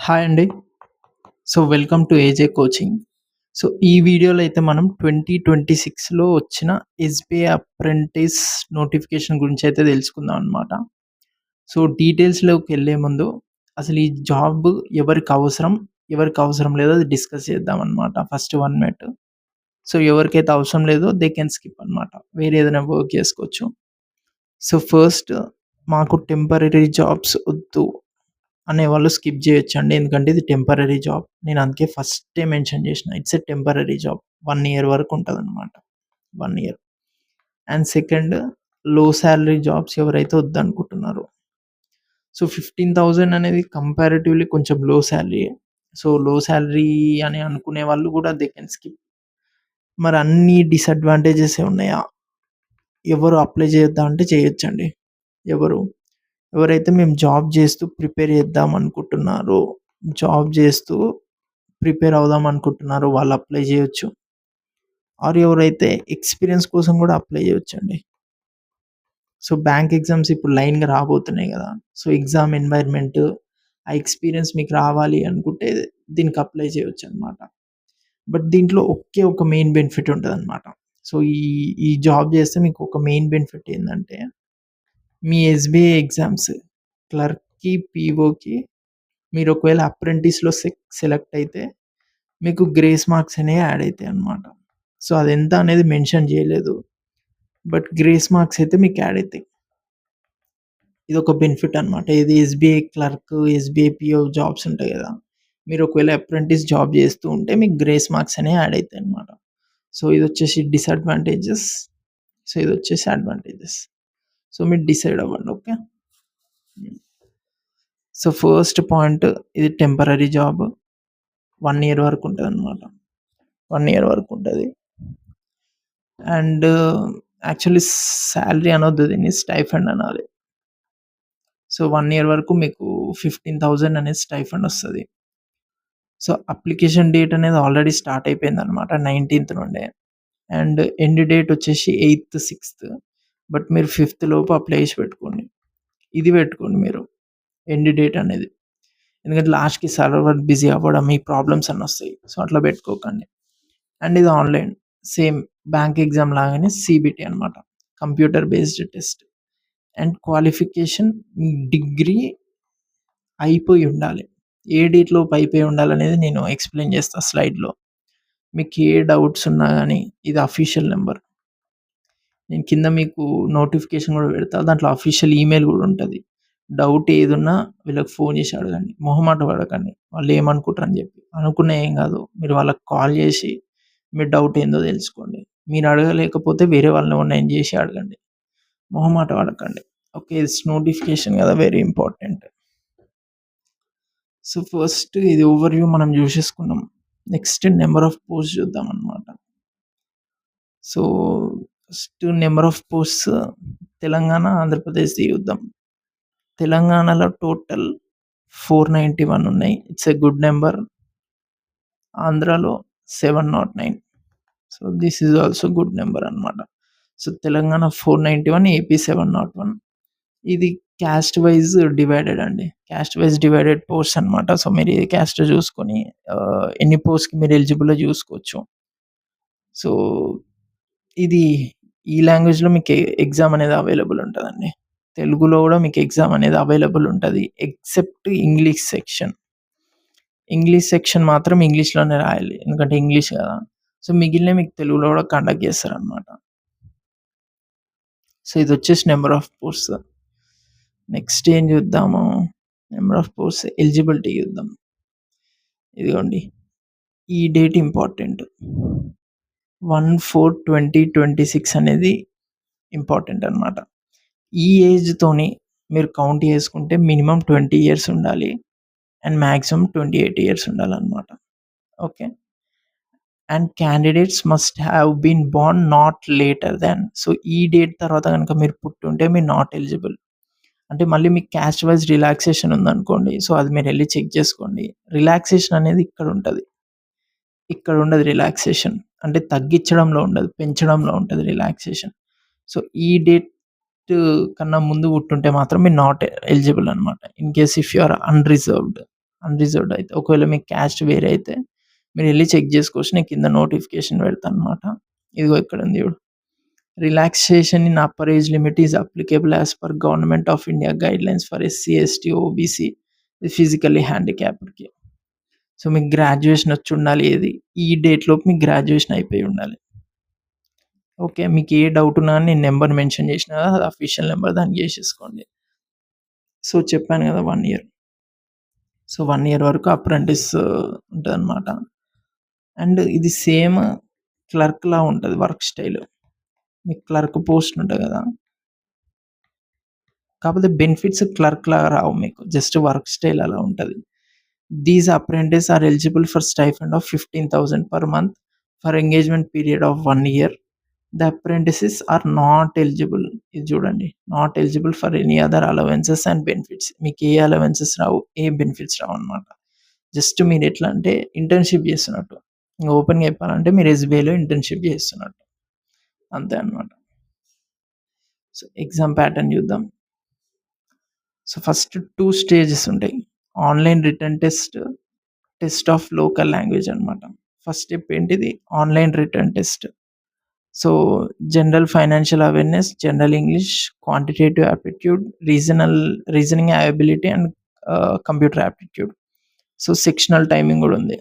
Hi అండి. So, welcome to ఏజే coaching. So, ఈ వీడియోలో అయితే మనం 2026లో వచ్చిన ఎస్‌బీఐ అప్రెంటిస్ నోటిఫికేషన్ గురించయితే తెలుసుకుందాం అనమాట. సో, డీటెయిల్స్‌లోకెళ్ళే ముందు అసలు ఈ జాబ్ ఎవరికవసరం, ఎవరికవసరం లేదో అది డిస్కస్ చేద్దామనమాట. First 1 minute. సో, ఎవరికైతే అవసరం లేదో దే కెన్ స్కిప్ అనమాట. వేరే ఏదైనా వర్క్ చేసుకోవచ్చు. సో, ఫస్ట్ మాకు టెంపరరీ జాబ్స్ ఒద్దు అనేవాళ్ళు స్కిప్ జేయొచ్చండి. ఎందుకంటే ఇది టెంపరరీ జాబ్. నేను అందుకే ఫస్టే మెన్షన్ చేషిన. It's a temporary job. 1 year వరకు ఉంటదనమాట. 1 ఇయర్. అండ్ సెకండ్ లో సాలరీ జాబ్స్ ఎవరైతే వద్దనుకుంటున్నారో. సో, 15,000 అనేది కంపారిటివ్‌లీ కొంచెం లో సాలరీయే. సో, లో సాలరీ అని అనుకునే వాళ్ళు గూడా దే కెన్ స్కిప్. మరి అన్ని డిసడ్వాంటేజెసే ఉన్నాయా? ఎవరు అప్లై చేయొద్దా అంటే చేయొచ్చండి. ఎవరు? ఎవరైతే మేము జాబ్ జేస్తూ ప్రిపేర్ చేద్దాం అనుకుంటున్నారో, జాబ్ జేస్తూ ప్రిపేర్ అవుదాం అనుకుంటున్నారో వాళ్ళు అప్లై జేయొచ్చు. ఆర్ ఎవరైతే ఎక్స్‌పీరియన్స్ కోసం గూడా అప్లై జేయొచ్చండి. సో, బ్యాంక్ ఎగ్జామ్స్ ఇప్పుడు లైన్‌గా రాబోతున్నాయి గదా! సో, ఎగ్జామ్ ఎన్వైర్న్‌మెంట్, ఆ ఎక్స్‌పీరియన్స్ మీకు రావాలి అనుకుంటే దీనికి అప్లై చేయొచ్చనమాట. బట్ దీంట్లో ఒకే ఒక మెయిన్ బెనిఫిట్ ఉంటదనమాట. సో, ఈ జాబ్ జేస్తే మీకు ఒక మెయిన్ బెనిఫిట్ ఏందంటే, మీ ఎస్‌బీఐ ఎగ్జామ్స్ క్లర్క్‌కి, పీఓకి మీరు ఒకవేళ అప్రెంటిస్‌లో సెలెక్ట్ అయితే మీకు గ్రేస్ మార్క్స్ అనేవి యాడ్ అయితాయన్నమాట. సో, అదెంత అనేది మెన్షన్ జేయలేదు. బట్ గ్రేస్ మార్క్స్ అయితే మీకు యాడ్ అయితాయి. ఇదొక బెనిఫిట్ అన్నమాట. ఇది SBI clerk, SBI PO jobs ఉంటాయి గదా! మీరు ఒకవేళ అప్రెంటిస్ జాబ్ జేస్తూ ఉంటే మీకు గ్రేస్ మార్క్స్ అనేవి యాడ్ అయితాయన్నమాట. సో, ఇదొచ్చేసి డిసడ్వాంటేజెస్. సో, ఇదొచ్చేసి అడ్వాంటేజెస్. సో, మీరు డిసైడ్ అవ్వండి. ఓకే. సో, ఫస్ట్ పాయింట్ ఇది టెంపరరీ జాబ్. 1 ఇయర్ వరకు ఉంటదన్నమాట. 1 ఇయర్ వరకు ఉంటది. అండ్ యాక్చువల్లీ సాలరీ అనొద్దు దీన్ని స్టైఫండ్ అనాలి. సో, 1 ఇయర్ వరకు మీకు 15,000 అనేది స్టైఫండ్ ఒస్తది. సో, అప్లికేషన్ డేట్ అనేది ఆల్రెడీ స్టార్ట్ అయిపోయిందనమాట 19థ్ నుండే. అండ్ ఎండ్ డేట్ వచ్చేసి 8థ్, 6థ్. బట్ మీరు 5థ్ లోపు అప్లై చేసి పెట్టుకోండి. ఇది పెట్టుకోండి మీరు ఎండ్ డేట్ అనేది. ఎందుకంటే లాస్ట్‌కి సర్వర్ బిజీ అవ్వడం ఈ ప్రాబ్లమ్స్ అన్నీ ఒస్తాయి. సో, అట్లా పెట్టుకోకండి. అండ్ ఇది ఆన్‌లైన్. సేమ్ బ్యాంక్ ఎగ్జామ్ లాగానే సీబీటీ అనమాట. Computer based test. And qualification me degree అయిపోయి ఉండాలి. ఏ డేట్‌లోపు అయిపోయి ఉండాలనేది నేను ఎక్స్‌ప్లెయిన్ చేస్తా స్లైడ్‌లో. మీకు ఏ డౌట్స్ ఉన్నా గాని ఇది అఫీషియల్ నంబర్. నేను కింద మీకు నోటిఫికేషన్ గూడా పెడతా. దాంట్లో అఫీషియల్ ఈమెయిల్ గూడా ఉంటది. డౌట్ ఏదున్నా వీళ్ళకి ఫోన్ చేసి అడగండి. మొహమాట పడకండి. వాళ్ళేమనుకుంటారని జెప్పి. అనుకున్నా ఏం గాదు. మీరు వాళ్ళకి కాల్ జేసి మీ డౌట్ ఏందో తెలుసుకోండి. మీరు అడగలేకపోతే వేరే వాళ్ళని ఎవరినైనా జేసి అడగండి. మొహమాట పడకండి. ఓకే. ఇట్స్ నోటిఫికేషన్ గదా! Very important. సో, ఫస్ట్ ఇది ఓవర్‌వ్యూ మనం జూసేసుకున్నాం. నెక్స్ట్ నంబర్ ఆఫ్ పోస్ట్స్ చూద్దామనమాట. So, first number of posts Telangana, ఆంధ్రప్రదేశ్‌ది చూద్దాం. తెలంగాణలో టోటల్ 491 ఉన్నాయి. It's a good number. ఆంధ్రాలో 709. So, this is also good number అన్నమాట. So, Telangana 491, AP 701. ఇది క్యాస్ట్ వైస్ డివైడెడ్ అండి. క్యాస్ట్ వైస్ డివైడెడ్ పోస్ట్స్ అన్నమాట. సో, మీరు ఏ క్యాస్టో చూసుకొని ఎన్ని పోస్ట్‌కి మీరు ఎలిజిబులో చూసుకోవచ్చు. సో, ఇది ఈ లాంగ్వేజ్‌లో మీకు ఎగ్జామ్ అనేది అవైలబుల్ ఉంటదండి. తెలుగులో గూడా మీకు ఎగ్జామ్ అనేది అవైలబుల్ ఉంటది. Except English section. English section మాత్రం ఇంగ్లీష్‌లోనే రాయాలి. ఎందుకంటే ఇంగ్లీష్ గదా! సో, మిగిలినవి మీకు తెలుగులో గూడా కండక్ట్ చేస్తారనమాట. సో, ఇదొచ్చేసి నంబర్ ఆఫ్ పోస్ట్స్. నెక్స్ట్ ఏం చూద్దాము? నంబర్ ఆఫ్ పోస్ట్స్ ఎలిజిబిలిటీ చూద్దాం. ఇదిగోండి. ఈ డేట్ ఇంపార్టెంట్. 1/4/2026 అనేది ఇంపార్టెంట్ అన్నమాట. ఈ ఏజ్‌తోని మీరు కౌంట్ చేసుకుంటే మినిమమ్ 20 ఇయర్స్ ఉండాలి. అండ్ మాక్సిమం 28 ఇయర్స్ ఉండాలన్నమాట. Okay. And candidates must have been born not later than. So, ఈ డేట్ తర్వాత గనుక మీరు పుట్టుంటే మీరు నాట్ ఎలిజిబుల్. అంటే మళ్ళీ మీకు క్యాస్ట్ వైస్ రిలాక్సేషన్ ఉందనుకోండి. సో, అది మీరెళ్లి చెక్ చేసుకోండి. రిలాక్సేషన్ అనేది ఇక్కడుంటది. ఇక్కడుండదు రిలాక్సేషన్. అంటే తగ్గిచ్చడంలో ఉండదు. పెంచడంలో ఉంటది రిలాక్సేషన్. సో, ఈ డేట్ కన్నా ముందు పుట్టుంటే మాత్రం మీరు నాట్ ఎలిజిబుల్ అనమాట. In case if you are unreserved. Unreserved అయితే. ఒకవేళ మీ క్యాస్ట్ వేరే అయితే మీరెళ్లి చెక్ జేసుకోవచ్చు. నేను కింద నోటిఫికేషన్ పెడతానన్నమాట. ఇదిగో ఇక్కడుంది చూడు. Relaxation in upper age limit is applicable as per government of India guidelines for SC, ST, OBC, physically హ్యాండిక్యాప్డ్‌కి. సో, మీకు గ్రాడ్యుయేషన్ వచ్చుండాలి ఏది. ఈ డేట్ లోపు మీకు గ్రాడ్యుయేషన్ అయిపోయి ఉండాలి. ఓకే. మీకు ఏ డౌట్ ఉన్నా నేను నంబర్ మెన్షన్ చేషినా కదా! అది అఫీషియల్ నంబర్ దానికి చేసేసుకోండి. సో, చెప్పాను కదా! 1 ఇయర్. సో, 1 ఇయర్ వరకు అప్రెంటిస్ ఉంటదనమాట. అండ్ ఇది సేమ్ క్లర్క్‌లా ఉంటది వర్క్ స్టైల్. మీకు క్లర్క్ పోస్ట్ ఉంటది కదా! కాపోతే బెనిఫిట్స్ క్లర్క్‌లాగా రావు మీకు. జస్ట్ వర్క్ స్టైల్ అలా ఉంటది. These apprentice are eligible for stipend of 15,000 per month for engagement period of 1 year. The apprentices are not eligible. ఇది చూడండి. Not eligible for any other allowances and benefits. మీకు ఏ allowances రావు. ఏ benefits రావన్నమాట. Just మీరు ఎట్లా అంటే ఇంటర్న్‌షిప్ చేస్తున్నట్టు. ఓపెన్‌గా చెప్పాలంటే మీరు ఎస్‌బీఐలో ఇంటర్న్‌షిప్ చేస్తున్నట్టు. అంతే అన్నమాట. సో, ఎగ్జామ్ ప్యాటర్న్ చూద్దాం. సో, ఫస్ట్ 2 స్టేజెస్ ఉంటాయి. Online written test, test of local language అన్నమాట. ఫస్ట్ స్టెప్ ఏంటిది? Online written test. So, general financial awareness, general English, quantitative aptitude, reasoning ability and computer aptitude. So, sectional timing గూడా ఉంది.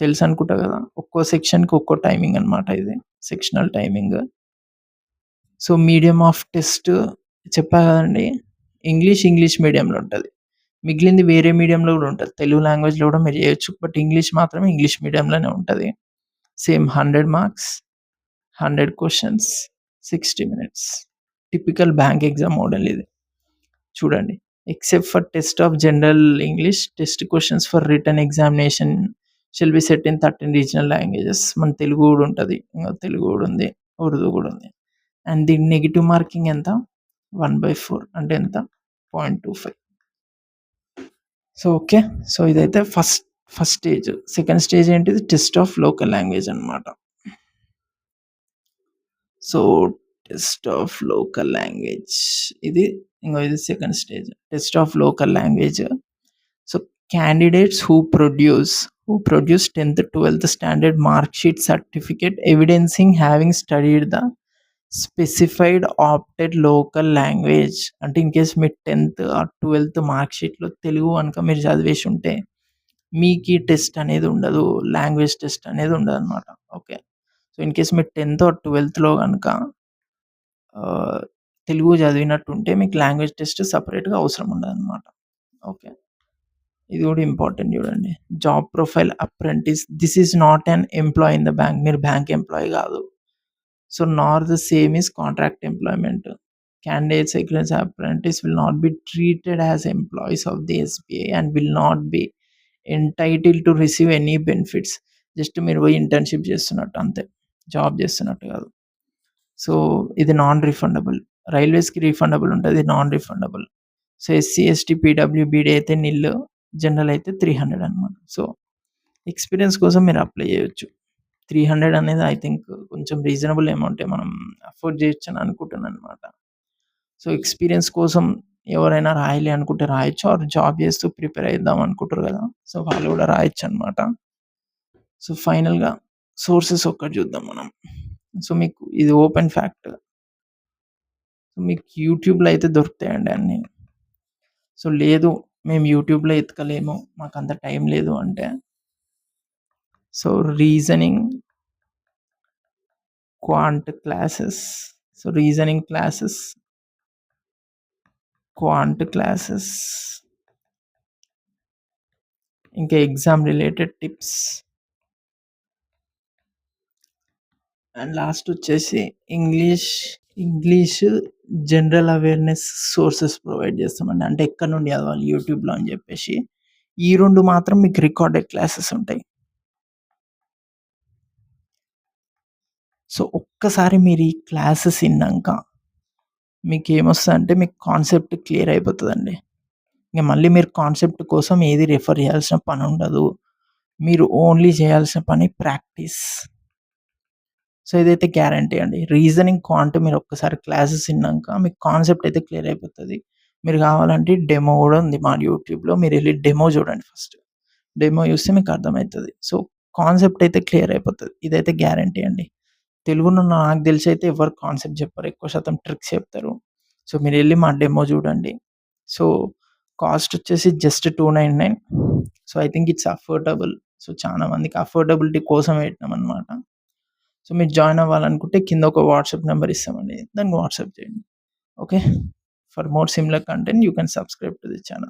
తెలుసనుకుంటా గదా! ఒక్కో సెక్షన్‌కి ఒక్కో timing అన్నమాట ఇది. Sectional timing. So, medium of test చెప్పా గదండీ! ఇంగ్లీష్ మీడియంలో ఉంటది. మిగిలింది వేరే మీడియంలో గూడా ఉంటది. తెలుగు లాంగ్వేజ్‌లో గూడా మీరు జేయొచ్చు. బట్ ఇంగ్లీష్ మాత్రమే ఇంగ్లీష్ మీడియంలోనే ఉంటది. Same 100 marks, 100 questions, 60 minutes. Typical bank exam model ఇది. చూడండి. Except for test of general English, test questions for written examination shall be set in 13 regional languages. మన తెలుగు గూడా ఉంటది. తెలుగు గూడా ఉంది. ఉర్దూ గూడా ఉంది. అండ్ దీని నెగెటివ్ మార్కింగ్ ఎంత? 1/4 అంటే ఎంత? 0.25. So, okay. సో, ఇదైతే ఫస్ట్ స్టేజ్. సెకండ్ స్టేజ్ ఏంటిది? టెస్ట్ ఆఫ్ లోకల్ లాంగ్వేజ్ అన్నమాట. So, test of local language ఇది second stage. Test of local language. So, candidates who produce 10th, 12th standard mark sheet certificate evidencing having studied the specified opted local language. అంటే in case మీరు 10th are 12th mark షీట్‌లో తెలుగు గనుక మీరు చదివేసి ఉంటే మీకీ test అనేది ఉండదు. లాంగ్వేజ్ టెస్ట్ అనేది ఉండదన్నమాట. ఓకే. సో, ఇన్‌కేస్ మీరు 10th ఆర్ 12థ్‌లో గనుక తెలుగు చదివినట్టుంటే మీకు లాంగ్వేజ్ టెస్ట్ సెపరేట్‌గా అవసరం ఉండదన్నమాట. ఓకే. ఇది గూడా ఇంపార్టెంట్ చూడండి. Job profile apprentice. This is not an employee in the bank. మీరు బ్యాంక్ ఎంప్లాయీ గాదు. So, nor the same is contract employment. Candidates against apprentice will not be treated as employees of the SBI and will not be entitled to receive any benefits. Just మీరు పోయి internship చేస్తున్నట్టు అంతే. Job చేస్తున్నట్టు కాదు. So, ఇది non refundable. రైల్వేస్‌కి refundable ఉంటది. Non refundable. So, SC, ST, పీడబ్ల్యూబీడీ అయితే నిల్. జనరల్ అయితే 300 అన్నమాట. సో, ఎక్స్‌పీరియన్స్ కోసం మీరు అప్లై చేయొచ్చు. 300 అనేది ఐ థింక్ కొంచెం రీజనబుల్ అమౌంటే. మనం అఫోర్డ్ చేయొచ్చని అనుకుంటున్నానన్నమాట. సో, ఎక్స్‌పీరియన్స్ కోసం ఎవరైనా రాయాలి అనుకుంటే రాయొచ్చు. ఆర్ జాబ్ చేస్తూ ప్రిపేర్ అయిద్దాం అనుకుంటారు గదా! సో, వాళ్ళు గూడా రాయొచ్చన్నమాట. సో, ఫైనల్‌గా సోర్సెస్ ఒక్కటి చూద్దాం మనం. సో, మీకు ఇది ఓపెన్ ఫ్యాక్ట్. మీకు యూట్యూబ్‌లో అయితే దొరుకుతాయండి అన్నీ. సో, లేదు మేము యూట్యూబ్‌లో ఎతకలేము. మాకంత టైం లేదు అంటే so, reasoning quant classes. So, reasoning classes, quant classes, ఇంకా exam related tips. And last వచ్చేసి English general awareness sources provide చేస్తామండి. అంటే ఎక్కడి నుండి చదవాలి యూట్యూబ్‌లో అని చెప్పేసి. ఈ 2 మాత్రం మీకు రికార్డెడ్ క్లాసెస్ ఉంటాయి. సో, ఒక్కసారి మీరు ఈ క్లాసెస్ ఇన్నంక మీకేమొస్తదంటే మీకు కాన్సెప్ట్ క్లియర్ అయిపోతదండి. ఇంక మళ్ళీ మీరు కాన్సెప్ట్ కోసం ఏది రిఫర్ చేయాల్సిన పనుండదు. మీరు ఓన్లీ చేయాల్సిన పని ప్రాక్టీస్. సో, ఇదైతే గ్యారంటీ అండి. రీజనింగ్, క్వాంట్ మీరు ఒక్కసారి క్లాసెస్ ఇన్నంక మీకు కాన్సెప్ట్ అయితే క్లియర్ అయిపోతది. మీరు కావాలంటే డెమో గూడా ఉంది మా యూట్యూబ్‌లో. మీరెళ్లి డెమో చూడండి ఫస్ట్. డెమో చూస్తే మీకు అర్థమైతది. సో, కాన్సెప్ట్ అయితే క్లియర్ అయిపోతది. ఇదైతే గ్యారంటీ అండి. తెలుగులో నాకు తెలిసైతే ఎవరు కాన్సెప్ట్ చెప్పరు. ఎక్కువ శాతం ట్రిక్స్ చెప్తారు. సో, మీరెళ్లి మా డెమో చూడండి. సో, కాస్ట్ వచ్చేసి just 299. So, I think it's affordable. So, చాలా మందికి అఫోర్డబిలిటీ కోసం పెట్టినామనమాట. సో, మీరు జాయిన్ అవ్వాలనుకుంటే కింద ఒక వాట్సాప్ నంబర్ ఇస్తామండి. దానికి వాట్సాప్ చేయండి. Okay. For more similar content you can subscribe to the channel.